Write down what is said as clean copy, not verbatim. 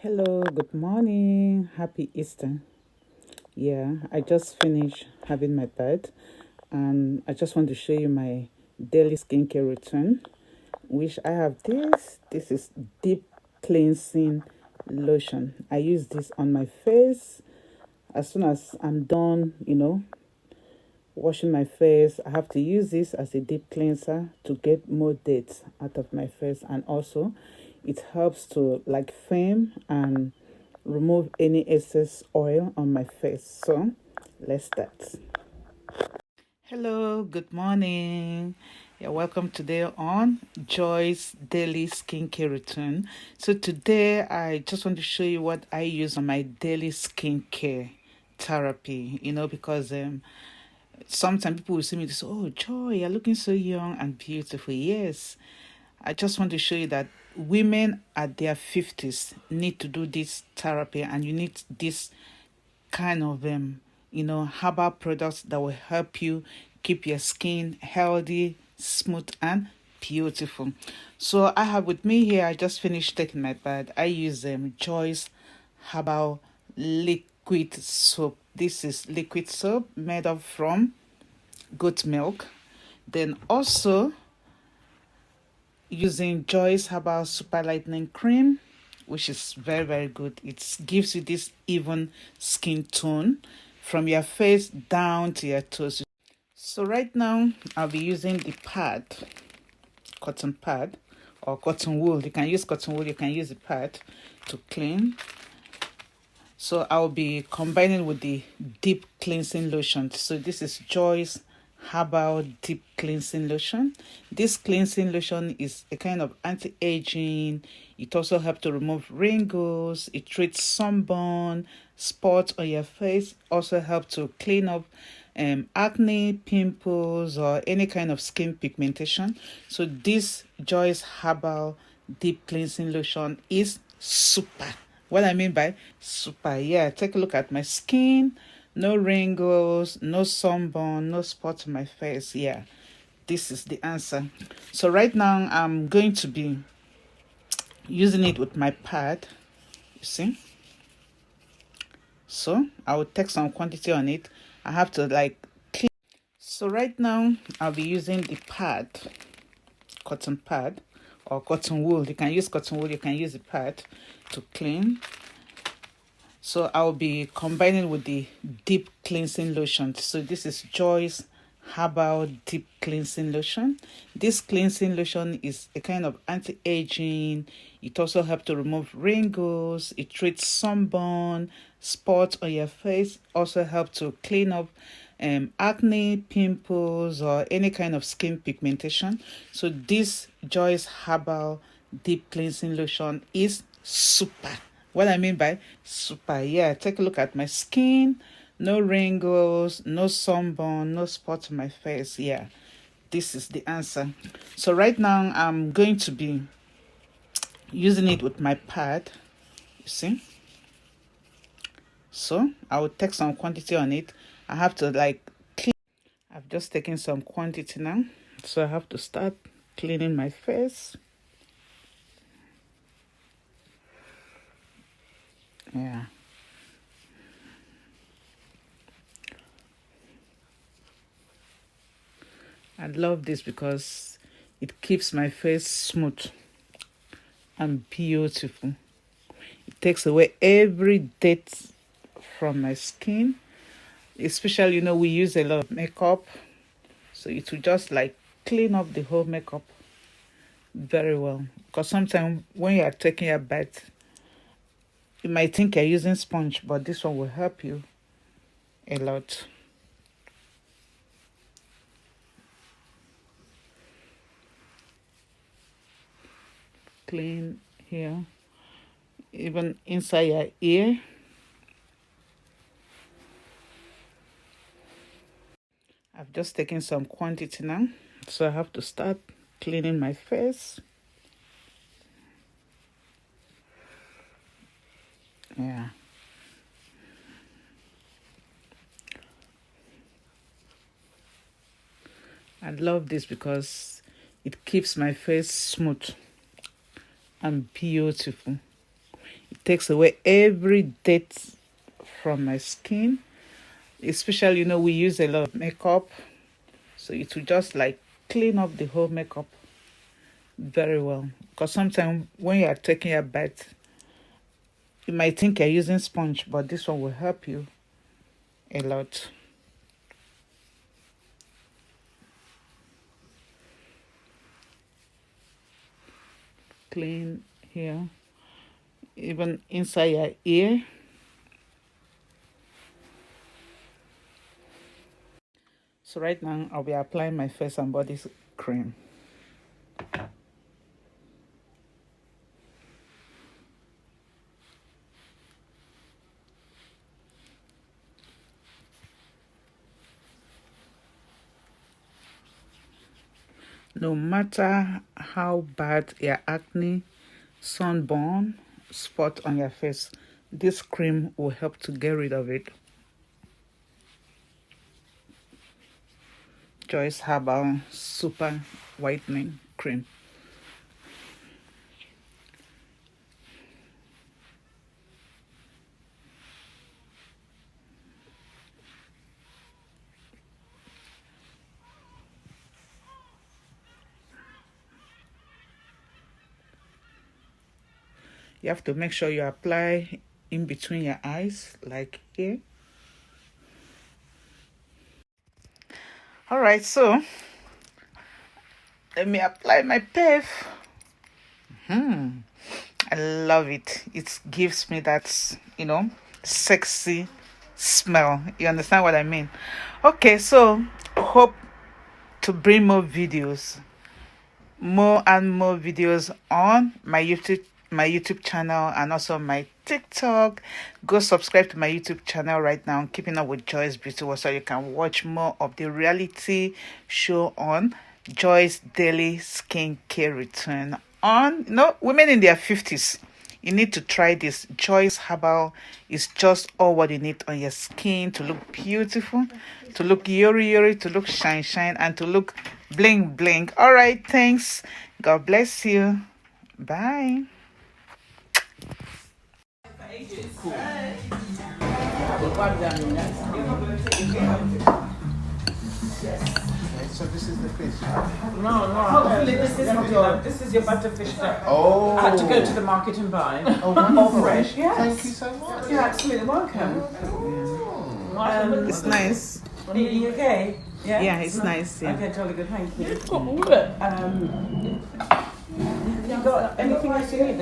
Hello, good morning. Happy Easter. Yeah, I just finished having my bath and I just want to show you my daily skincare routine, which I have this. This is deep cleansing lotion. I use this on my face as soon as I'm done, washing my face. I have to use this as a deep cleanser to get more dirt out of my face, and also it helps to like firm and remove any excess oil on my face. So let's start. Hello, good morning. You're welcome today on Joyce Daily Skincare Routine. So today I just want to show you what I use on my daily skincare therapy, because sometimes people will see me and say, "Oh, Joy, you're looking so young and beautiful." Yes, I just want to show you that women at their 50s need to do this therapy, and you need this kind of herbal products that will help you keep your skin healthy, smooth, and beautiful. So I have with me here, I just finished taking my bath. I use Joyce herbal liquid soap. This is liquid soap made up from goat milk. Then also using Joyce herbal super lightening cream, which is very very good. It gives you this even skin tone from your face down to your toes. So right now I'll be using the pad, cotton pad or cotton wool. You can use cotton wool, you can use the pad to clean. So I'll be combining with the deep cleansing lotion. So this is Joyce Herbal Deep Cleansing Lotion. This cleansing lotion is a kind of anti-aging. It also helps to remove wrinkles. It treats sunburn, spots on your face. Also helps to clean up acne, pimples, or any kind of skin pigmentation. So this Joyce Herbal Deep Cleansing Lotion is super. What I mean by super, yeah, take a look at my skin. No wrinkles, no sunburn, no spots on my face. Yeah, this is the answer. So right now I'm going to be using it with my pad. You see? So I will take some quantity on it. I have to like clean. So right now I'll be using the pad, cotton pad or cotton wool. You can use cotton wool, you can use the pad to clean. So I'll be combining with the deep cleansing lotion. So this is Joyce Herbal Deep Cleansing Lotion. This cleansing lotion is a kind of anti-aging. It also helps to remove wrinkles. It treats sunburn, spots on your face. Also helps to clean up acne, pimples, or any kind of skin pigmentation. So this Joyce Herbal Deep Cleansing Lotion is super. What I mean by super, yeah, take a look at my skin. No wrinkles, no sunburn, no spots on my face. Yeah, this is the answer. So right now I'm going to be using it with my pad. You see? So I will take some quantity on it. I have to like clean. I've just taken some quantity now. So I have to start cleaning my face. Yeah. I love this because it keeps my face smooth and beautiful. It takes away every dirt from my skin. Especially, we use a lot of makeup. So it will just like clean up the whole makeup very well. Because sometimes when you are taking a bath, you might think you're using sponge, but this one will help you a lot. Clean here, even inside your ear. I've just taken some quantity now, so I have to start cleaning my face. Yeah. I love this because it keeps my face smooth and beautiful. It takes away every dirt from my skin. Especially, you know, we use a lot of makeup, so it will just like clean up the whole makeup very well. Because sometimes when you are taking a bath, you might think you're using sponge, but this one will help you a lot. Clean here, even inside your ear. So right now I'll be applying my face and body cream. No matter how bad your acne, sunburn, spot on your face, this cream will help to get rid of it. Joyce Herbal Super Whitening Cream. You have to make sure you apply in between your eyes, like here. All right, so let me apply my PEF. I love it. It gives me that, you know, sexy smell. You understand what I mean? Okay, so hope to bring more videos, more and more videos on my YouTube channel and also my TikTok. Go subscribe to my YouTube channel right now, Keeping Up with Joyce Beauty World, so you can watch more of the reality show on Joyce Daily Skincare Routine on, you know, women in their 50s. You need to try this. Joyce Herbal is just all what you need on your skin to look beautiful, to look yori yori, to look shine shine, and to look bling bling. All right, thanks. God bless you. Bye. Cool. So this is the fish. No. Hopefully this is your butterfish that Oh. I had to go to the market and buy. Oh, wonderful. Fresh. Yes. Thank you so much. You're absolutely welcome. It's nice. Are you okay? Yeah. Yeah, it's nice. Yeah. Okay, totally good. Thank you. You got anything else you need?